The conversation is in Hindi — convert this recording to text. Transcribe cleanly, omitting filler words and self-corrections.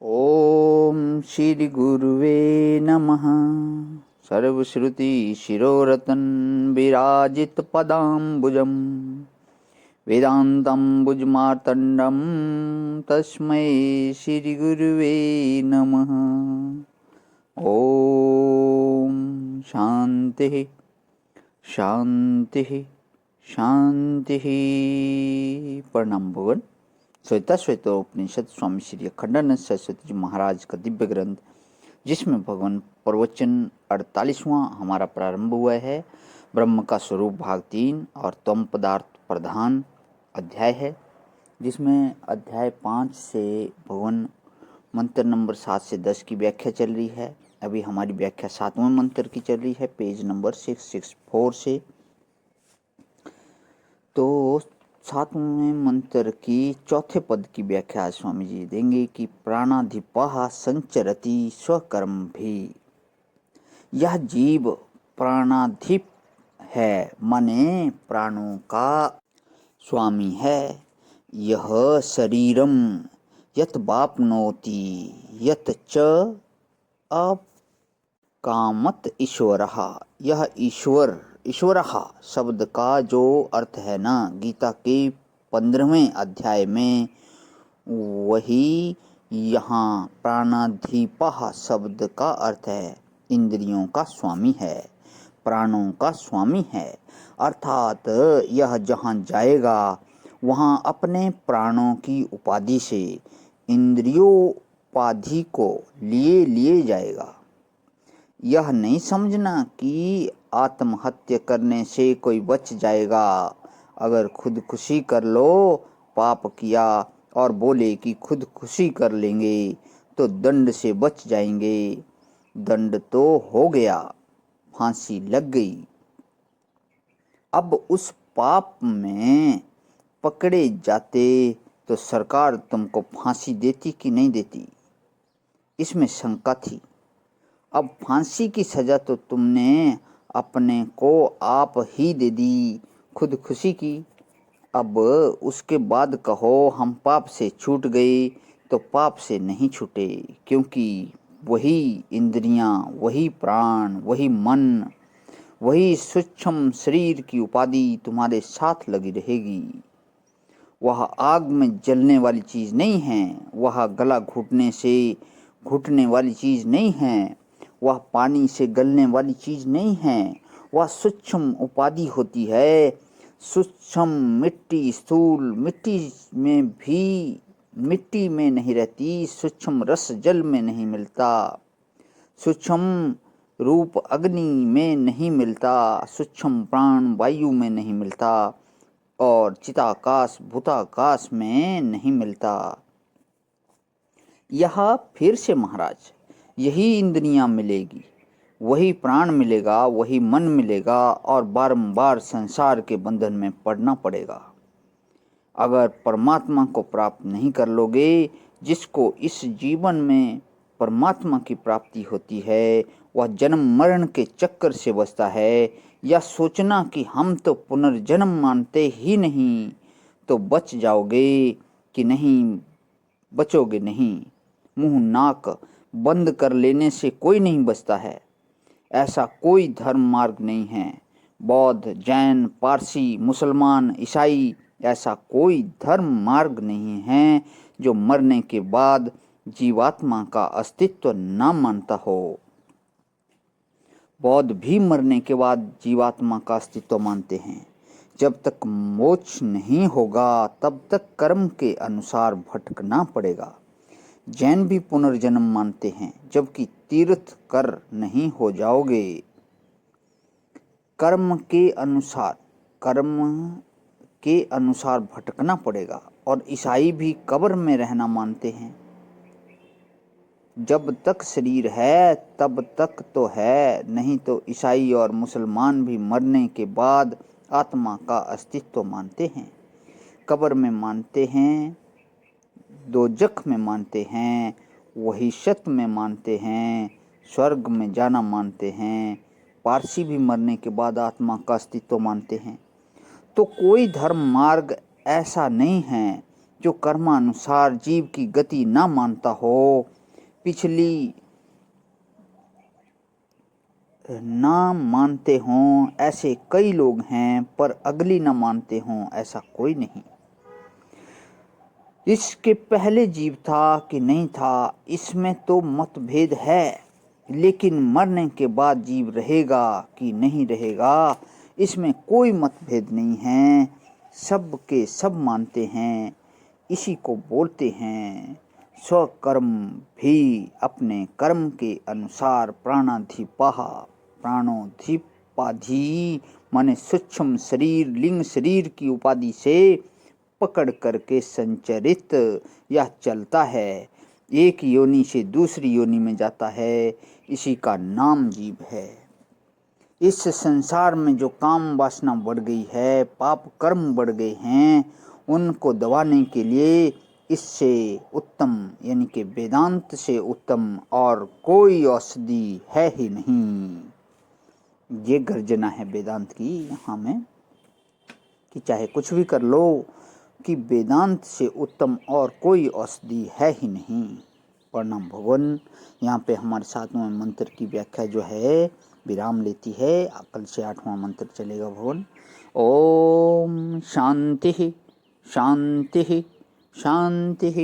ओम श्री गुरुवे नमः। सर्वश्रुति शिरोरतन विराजित पदाम्बुजम् वेदांतम्बुजमार्तण्डं तस्मै श्री गुरुवे नमः। ओम शांति शांति शांति। प्रणाम भगवान। श्वेता श्वेतोपनिषद स्वामी श्री अखंडानंद सरस्वती जी महाराज का दिव्य ग्रंथ, जिसमें भगवान प्रवचन 48वां हमारा प्रारंभ हुआ है। ब्रह्म का स्वरूप भाग 3 और तम पदार्थ प्रधान अध्याय है, जिसमें अध्याय 5 से भगवान मंत्र नंबर 7 से 10 की व्याख्या चल रही है। अभी हमारी व्याख्या 7वें मंत्र की चल रही है, पेज नंबर 664 से। तो 7वें मंत्र की चौथे पद की व्याख्या स्वामी जी देंगे कि प्राणाधिपः संचरति स्वकर्म भी। यह जीव प्राणाधिप है, माने प्राणों का स्वामी है। यह शरीरम यत वाप्नोति यत च अकामत ईश्वरः। यह ईश्वरः शब्द का जो अर्थ है ना, गीता के 15वें अध्याय में, वही यहाँ प्राणाधिपः शब्द का अर्थ है इंद्रियों का स्वामी है, प्राणों का स्वामी है। अर्थात यह जहाँ जाएगा वहाँ अपने प्राणों की उपाधि से इंद्रियोपाधि को लिए जाएगा। यह नहीं समझना कि आत्महत्या करने से कोई बच जाएगा। अगर खुदकुशी कर लो, पाप किया और बोले कि खुदकुशी कर लेंगे तो दंड से बच जाएंगे, दंड तो हो गया, फांसी लग गई। अब उस पाप में पकड़े जाते तो सरकार तुमको फांसी देती कि नहीं देती, इसमें शंका थी। अब फांसी की सजा तो तुमने अपने को आप ही दे दी, खुदकुशी की। अब उसके बाद कहो हम पाप से छूट गए, तो पाप से नहीं छूटे, क्योंकि वही इंद्रियां, वही प्राण, वही मन, वही सूक्ष्म शरीर की उपाधि तुम्हारे साथ लगी रहेगी। वह आग में जलने वाली चीज नहीं है, वह गला घुटने से घुटने वाली चीज नहीं है, वह पानी से गलने वाली चीज नहीं है। वह सूक्ष्म उपाधि होती है। सूक्ष्म मिट्टी स्थूल मिट्टी में नहीं रहती, सूक्ष्म रस जल में नहीं मिलता, सूक्ष्म रूप अग्नि में नहीं मिलता, सूक्ष्म प्राण वायु में नहीं मिलता, और चिताकाश भूताकाश में नहीं मिलता। यह फिर से महाराज यही इंद्रियां मिलेगी, वही प्राण मिलेगा, वही मन मिलेगा, और बारंबार संसार के बंधन में पड़ना पड़ेगा। अगर परमात्मा को प्राप्त नहीं कर लोगे, जिसको इस जीवन में परमात्मा की प्राप्ति होती है, वह जन्म मरण के चक्कर से बचता है। या सोचना कि हम तो पुनर्जन्म मानते ही नहीं, तो बच जाओगे कि नहीं, बचोगे नहीं। मुंह नाक बंद कर लेने से कोई नहीं बचता है। ऐसा कोई धर्म मार्ग नहीं है। बौद्ध, जैन, पारसी, मुसलमान, ईसाई, ऐसा कोई धर्म मार्ग नहीं है जो मरने के बाद जीवात्मा का अस्तित्व न मानता हो। बौद्ध भी मरने के बाद जीवात्मा का अस्तित्व मानते हैं। जब तक मोक्ष नहीं होगा तब तक कर्म के अनुसार भटकना पड़ेगा। जैन भी पुनर्जन्म मानते हैं, जबकि तीर्थ कर नहीं हो जाओगे। कर्म के अनुसार भटकना पड़ेगा। और ईसाई भी कब्र में रहना मानते हैं। जब तक शरीर है तब तक तो है, नहीं तो ईसाई और मुसलमान भी मरने के बाद आत्मा का अस्तित्व मानते हैं। कब्र में मानते हैं, दोजख में मानते हैं, वहिशत में मानते हैं, स्वर्ग में जाना मानते हैं। पारसी भी मरने के बाद आत्मा का अस्तित्व मानते हैं। तो कोई धर्म मार्ग ऐसा नहीं है जो कर्मानुसार जीव की गति न मानता हो, पिछली ना मानते हों ऐसे कई लोग हैं, पर अगली न मानते हों ऐसा कोई नहीं। इसके पहले जीव था कि नहीं था, इसमें तो मतभेद है, लेकिन मरने के बाद जीव रहेगा कि नहीं रहेगा, इसमें कोई मतभेद नहीं है। सब के सब मानते हैं, इसी को बोलते हैं स्वकर्म भी अपने कर्म के अनुसार प्राणाधिपाह। प्राणोधिपाधि माने सूक्ष्म शरीर, लिंग शरीर की उपाधि से पकड़ करके संचरित यह चलता है, एक योनि से दूसरी योनि में जाता है, इसी का नाम जीव है। इस संसार में जो काम वासना बढ़ गई है, पाप कर्म बढ़ गए हैं, उनको दबाने के लिए इससे उत्तम यानी कि वेदांत से उत्तम और कोई औषधि है ही नहीं। ये गर्जना है वेदांत की यहाँ में कि चाहे कुछ भी कर लो, कि वेदांत से उत्तम और कोई औषधि है ही नहीं। प्रणाम भगवान। यहाँ पे हमारे 7वें मंत्र की व्याख्या जो है विराम लेती है। कल से 8वां मंत्र चलेगा भगवान। ओम शांति शांति शांति।